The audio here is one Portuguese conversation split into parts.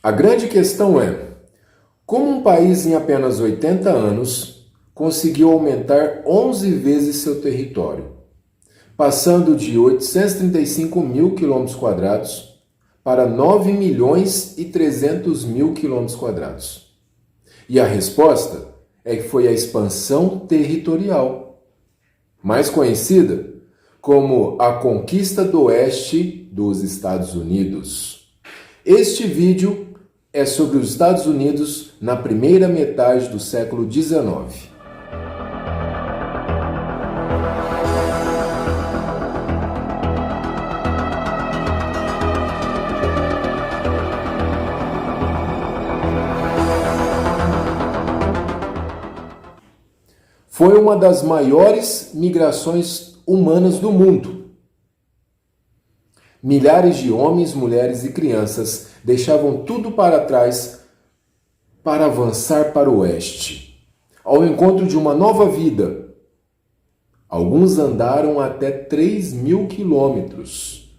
A grande questão é, como um país em apenas 80 anos conseguiu aumentar 11 vezes seu território, passando de 835 mil quilômetros quadrados para 9 milhões e 300 mil quilômetros quadrados? E a resposta é que foi a expansão territorial, mais conhecida como a conquista do oeste dos Estados Unidos. Este vídeo é sobre os Estados Unidos na primeira metade do século XIX. Foi uma das maiores migrações humanas do mundo. Milhares de homens, mulheres e crianças deixavam tudo para trás para avançar para o oeste, ao encontro de uma nova vida. Alguns andaram até 3.000 quilômetros.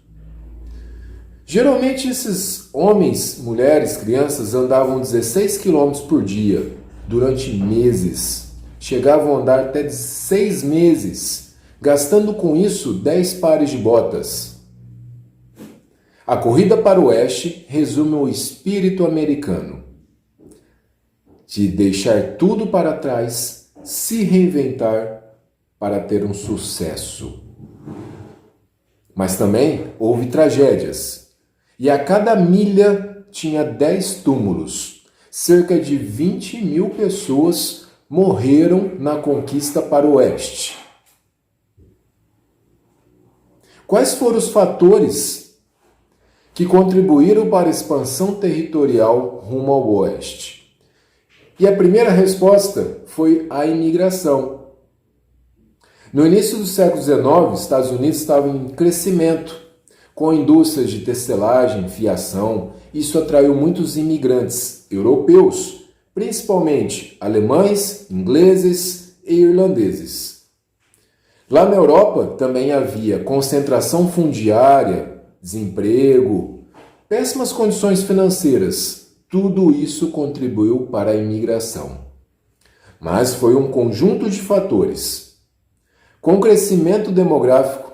Geralmente esses homens, mulheres, crianças andavam 16 quilômetros por dia durante meses. Chegavam a andar até 6 meses, gastando com isso 10 pares de botas. A corrida para o oeste resume o espírito americano de deixar tudo para trás, se reinventar para ter um sucesso. Mas também houve tragédias, e a cada milha tinha 10 túmulos. Cerca de 20 mil pessoas morreram na conquista para o oeste. Quais foram os fatores que contribuíram para a expansão territorial rumo ao oeste? E a primeira resposta foi a imigração. No início do século XIX, os Estados Unidos estavam em crescimento, com indústrias de tecelagem, fiação. Isso atraiu muitos imigrantes europeus, principalmente alemães, ingleses e irlandeses. Lá na Europa também havia concentração fundiária, desemprego, péssimas condições financeiras. Tudo isso contribuiu para a imigração. Mas foi um conjunto de fatores. Com o crescimento demográfico,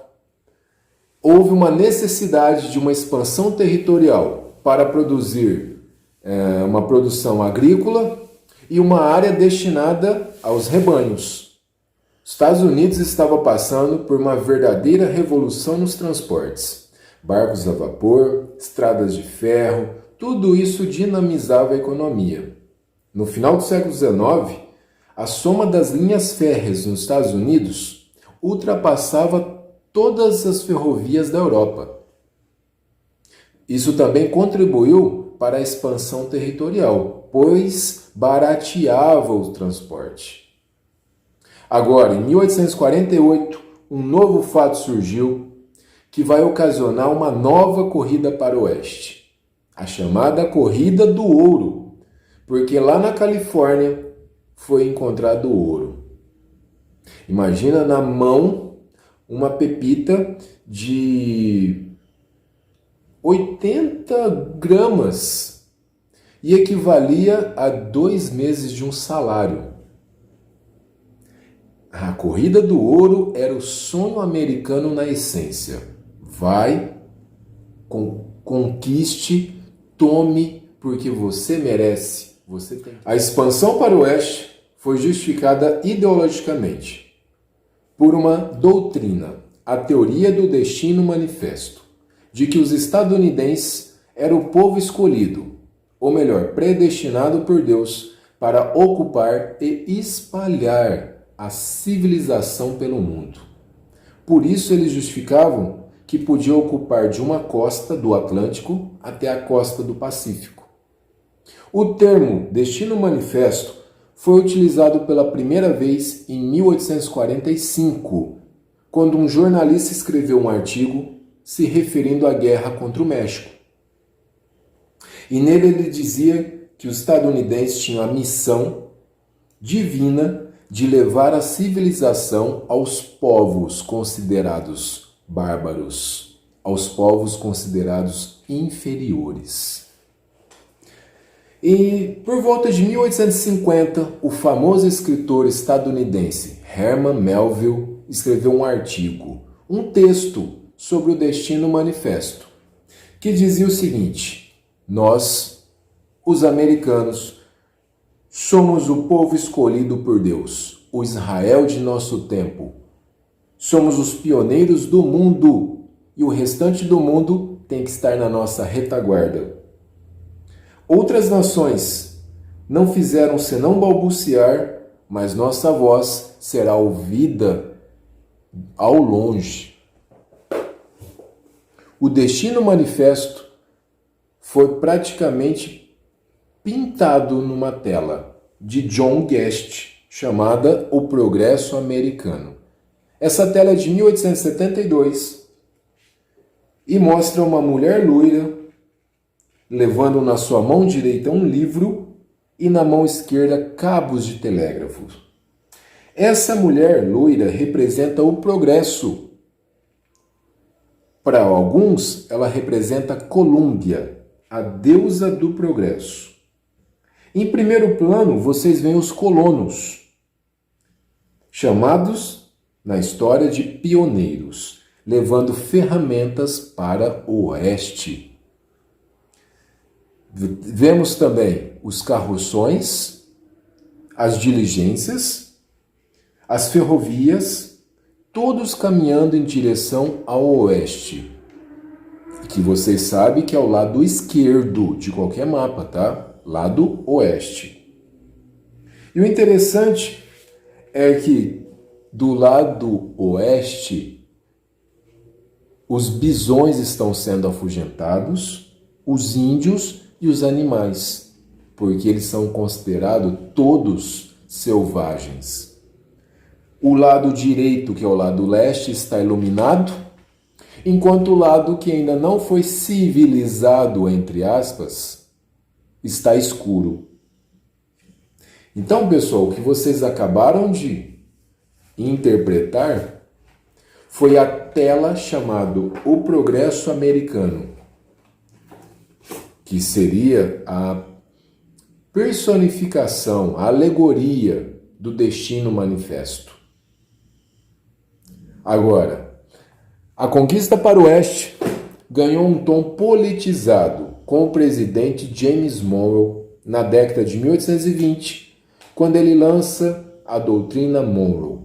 houve uma necessidade de uma expansão territorial para produzir uma produção agrícola e uma área destinada aos rebanhos. Os Estados Unidos estava passando por uma verdadeira revolução nos transportes. Barcos a vapor, estradas de ferro, tudo isso dinamizava a economia. No final do século XIX, a soma das linhas férreas nos Estados Unidos ultrapassava todas as ferrovias da Europa. Isso também contribuiu para a expansão territorial, pois barateava o transporte. Agora, em 1848, um novo fato surgiu que vai ocasionar uma nova corrida para o oeste, a chamada Corrida do Ouro, porque lá na Califórnia foi encontrado ouro. Imagina na mão uma pepita de 80 gramas e equivalia a 2 meses de um salário. A corrida do ouro era o sonho americano na essência. Vai, conquiste, tome, porque você merece. Você tem. A expansão para o oeste foi justificada ideologicamente por uma doutrina, a teoria do destino manifesto, de que os estadunidenses eram o povo escolhido, ou melhor, predestinado por Deus para ocupar e espalhar a civilização pelo mundo. Por isso eles justificavam que podia ocupar de uma costa do Atlântico até a costa do Pacífico. O termo destino manifesto foi utilizado pela primeira vez em 1845, quando um jornalista escreveu um artigo se referindo à guerra contra o México. E nele ele dizia que os estadunidenses tinham a missão divina de levar a civilização aos povos considerados bárbaros, aos povos considerados inferiores. E por volta de 1850, o famoso escritor estadunidense Herman Melville escreveu um artigo, um texto sobre o Destino Manifesto, que dizia o seguinte: nós, os americanos, somos o povo escolhido por Deus, o Israel de nosso tempo. Somos os pioneiros do mundo e o restante do mundo tem que estar na nossa retaguarda. Outras nações não fizeram senão balbuciar, mas nossa voz será ouvida ao longe. O Destino Manifesto foi praticamente pintado numa tela de John Guest, chamada O Progresso Americano. Essa tela é de 1872 e mostra uma mulher loira levando na sua mão direita um livro e na mão esquerda cabos de telégrafo. Essa mulher loira representa o progresso. Para alguns, ela representa Colúmbia, a deusa do progresso. Em primeiro plano, vocês veem os colonos, chamados na história de pioneiros, levando ferramentas para o oeste. Vemos também os carroções, as diligências, as ferrovias, todos caminhando em direção ao oeste, que vocês sabem que é o lado esquerdo de qualquer mapa, tá? Lado oeste. E o interessante é que do lado oeste, os bisões estão sendo afugentados, os índios e os animais, porque eles são considerados todos selvagens. O lado direito, que é o lado leste, está iluminado, enquanto o lado que ainda não foi civilizado, entre aspas, está escuro. Então, pessoal, o que vocês acabaram de interpretar foi a tela chamada O Progresso Americano, que seria a personificação, a alegoria do Destino Manifesto. Agora, a conquista para o oeste ganhou um tom politizado com o presidente James Monroe na década de 1820, quando ele lança a doutrina Monroe,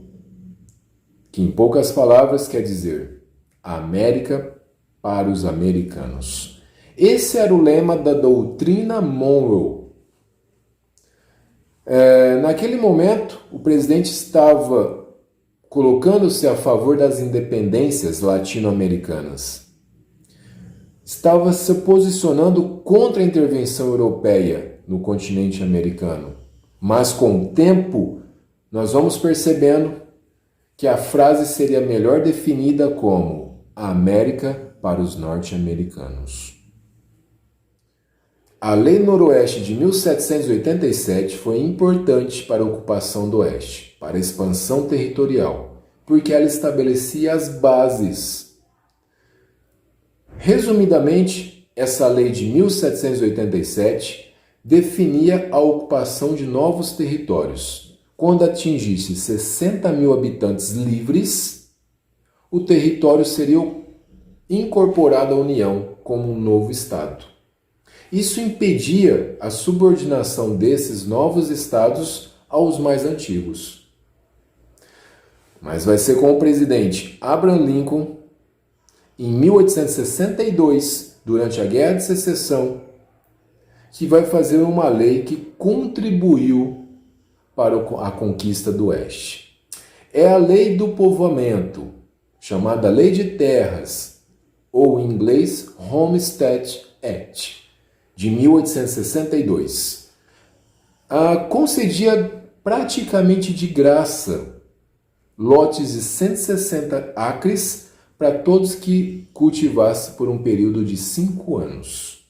que em poucas palavras quer dizer América para os americanos. Esse era o lema da doutrina Monroe. Naquele momento, o presidente estava colocando-se a favor das independências latino-americanas. Estava se posicionando contra a intervenção europeia no continente americano. Mas com o tempo, nós vamos percebendo que a frase seria melhor definida como a América para os norte-americanos. A Lei Noroeste de 1787 foi importante para a ocupação do Oeste, para a expansão territorial, porque ela estabelecia as bases. Resumidamente, essa lei de 1787 definia a ocupação de novos territórios. Quando atingisse 60 mil habitantes livres, o território seria incorporado à União como um novo Estado. Isso impedia a subordinação desses novos estados aos mais antigos. Mas vai ser com o presidente Abraham Lincoln, em 1862, durante a Guerra de Secessão, que vai fazer uma lei que contribuiu para a conquista do Oeste. É a Lei do Povoamento, chamada Lei de Terras, ou em inglês Homestead Act, de 1862. Concedia praticamente de graça lotes de 160 acres para todos que cultivassem por um período de 5 anos.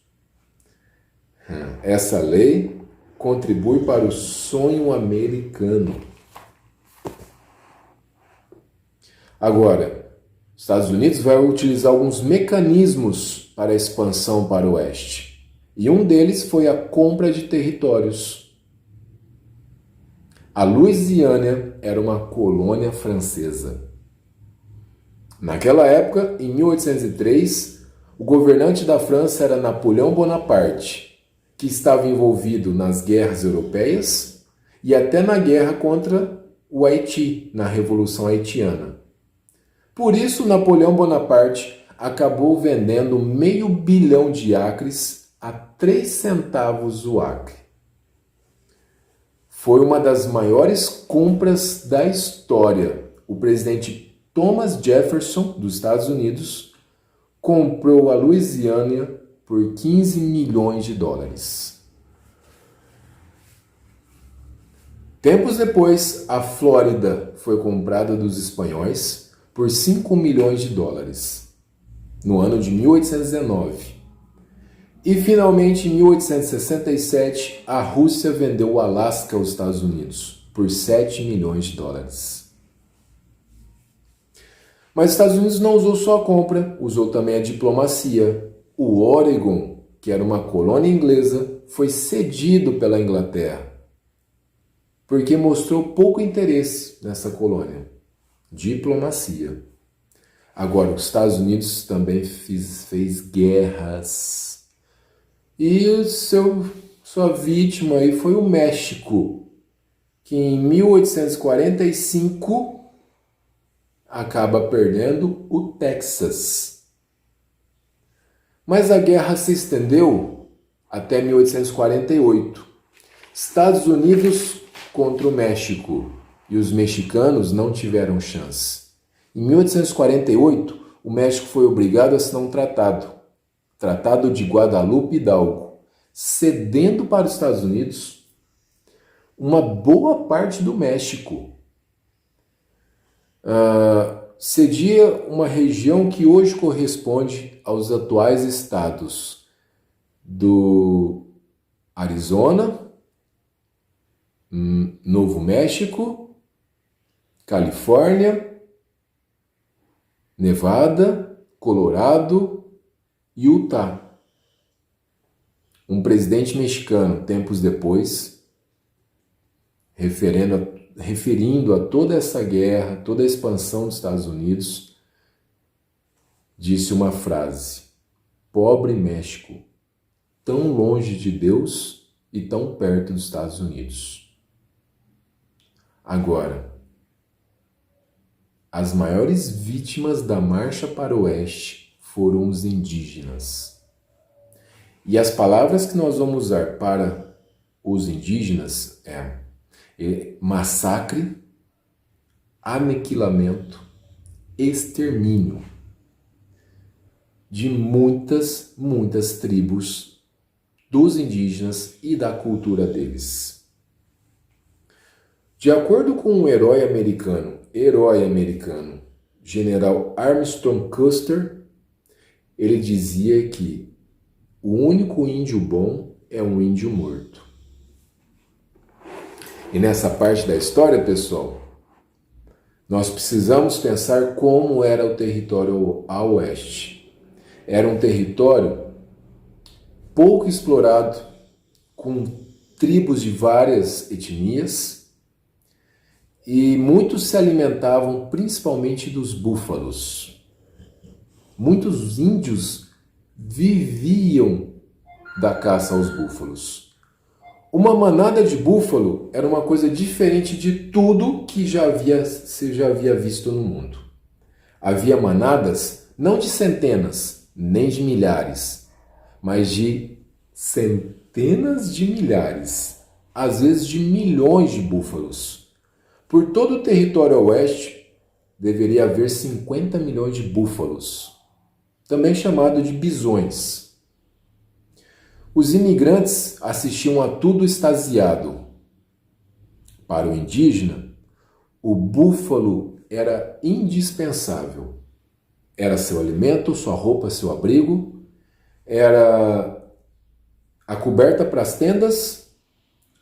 Essa lei contribui para o sonho americano. Agora, os Estados Unidos vai utilizar alguns mecanismos para a expansão para o oeste. E um deles foi a compra de territórios. A Louisiana era uma colônia francesa. Naquela época, em 1803, o governante da França era Napoleão Bonaparte, que estava envolvido nas guerras europeias e até na guerra contra o Haiti, na Revolução Haitiana. Por isso, Napoleão Bonaparte acabou vendendo 500 milhões de acres a 3 centavos o acre. Foi uma das maiores compras da história. O presidente Thomas Jefferson, dos Estados Unidos, comprou a Louisiana por 15 milhões de dólares. Tempos depois, a Flórida foi comprada dos espanhóis por 5 milhões de dólares, no ano de 1819. E, finalmente, em 1867, a Rússia vendeu o Alasca aos Estados Unidos por 7 milhões de dólares. Mas os Estados Unidos não usou só a compra, usou também a diplomacia. O Oregon, que era uma colônia inglesa, foi cedido pela Inglaterra, porque mostrou pouco interesse nessa colônia. Diplomacia. Agora, os Estados Unidos também fez guerras. E sua vítima aí foi o México, que em 1845 acaba perdendo o Texas. Mas a guerra se estendeu até 1848. Estados Unidos contra o México, e os mexicanos não tiveram chance. Em 1848, o México foi obrigado a assinar um Tratado de Guadalupe Hidalgo, cedendo para os Estados Unidos uma boa parte do México. Cedia uma região que hoje corresponde aos atuais estados do Arizona, Novo México, Califórnia, Nevada, Colorado e Utah. Um presidente mexicano, tempos depois, referindo a toda essa guerra, toda a expansão dos Estados Unidos, disse uma frase: pobre México, tão longe de Deus e tão perto dos Estados Unidos. Agora, as maiores vítimas da Marcha para o Oeste foram os indígenas. E as palavras que nós vamos usar para os indígenas é massacre, aniquilamento, extermínio de muitas tribos dos indígenas e da cultura deles. De acordo com um herói americano, General Armstrong Custer, ele dizia que o único índio bom é um índio morto. E nessa parte da história, pessoal, nós precisamos pensar como era o território a oeste. Era um território pouco explorado, com tribos de várias etnias, e muitos se alimentavam principalmente dos búfalos. Muitos índios viviam da caça aos búfalos. Uma manada de búfalo era uma coisa diferente de tudo que se já havia visto no mundo. Havia manadas não de centenas, nem de milhares, mas de centenas de milhares, às vezes de milhões de búfalos. Por todo o território oeste, deveria haver 50 milhões de búfalos, também chamado de bisões. Os imigrantes assistiam a tudo extasiado. Para o indígena, o búfalo era indispensável. Era seu alimento, sua roupa, seu abrigo, era a coberta para as tendas,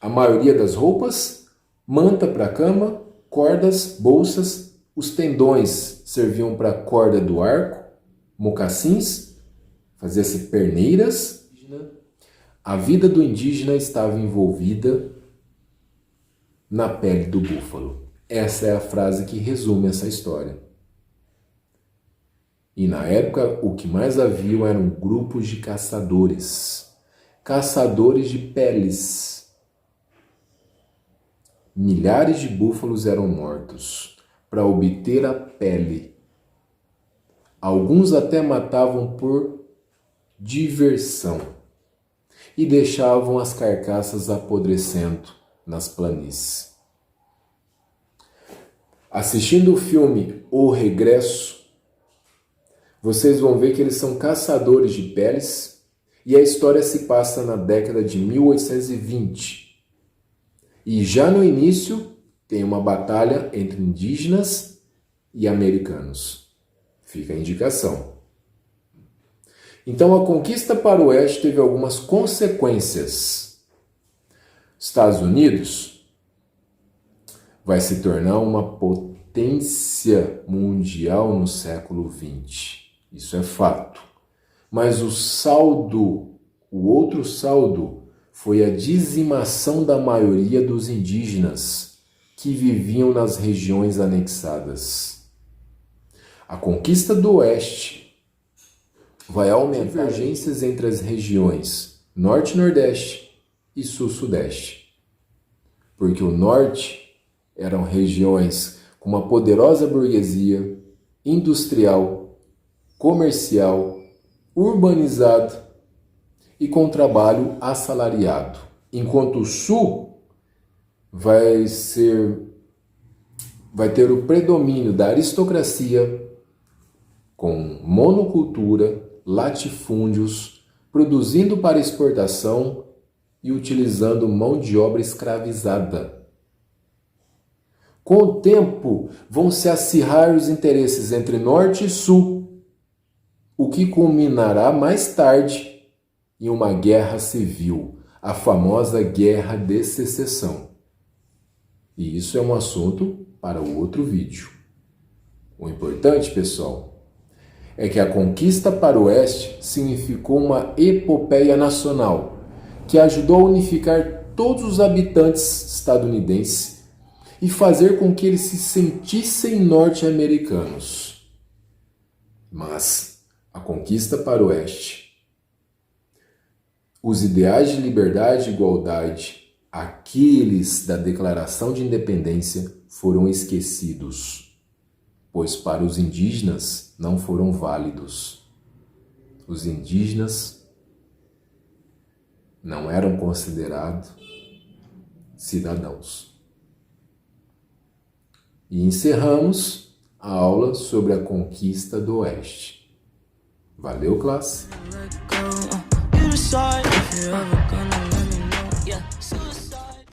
a maioria das roupas, manta para a cama, cordas, bolsas, os tendões serviam para a corda do arco, mocassins, fazia-se perneiras. A vida do indígena estava envolvida na pele do búfalo. Essa é a frase que resume essa história. E na época, o que mais havia eram grupos de caçadores. Caçadores de peles. Milhares de búfalos eram mortos para obter a pele. Alguns até matavam por diversão e deixavam as carcaças apodrecendo nas planícies. Assistindo o filme O Regresso, vocês vão ver que eles são caçadores de peles e a história se passa na década de 1820. E já no início tem uma batalha entre indígenas e americanos. Fica a indicação. Então a conquista para o oeste teve algumas consequências. Estados Unidos vai se tornar uma potência mundial no século XX. Isso é fato. Mas o outro saldo, foi a dizimação da maioria dos indígenas que viviam nas regiões anexadas. A conquista do oeste vai aumentar divergências entre as regiões norte-nordeste e sul-sudeste. Porque o norte eram regiões com uma poderosa burguesia industrial, comercial, urbanizado e com trabalho assalariado. Enquanto o sul vai ter o predomínio da aristocracia com monocultura, latifúndios, produzindo para exportação e utilizando mão de obra escravizada. Com o tempo, vão se acirrar os interesses entre norte e sul, o que culminará mais tarde em uma guerra civil, a famosa Guerra de Secessão. E isso é um assunto para o outro vídeo. O importante, pessoal, é que a conquista para o oeste significou uma epopeia nacional que ajudou a unificar todos os habitantes estadunidenses e fazer com que eles se sentissem norte-americanos. Mas a conquista para o oeste, os ideais de liberdade e igualdade, aqueles da Declaração de Independência, foram esquecidos, pois para os indígenas não foram válidos. Os indígenas não eram considerados cidadãos. E encerramos a aula sobre a conquista do oeste. Valeu, classe!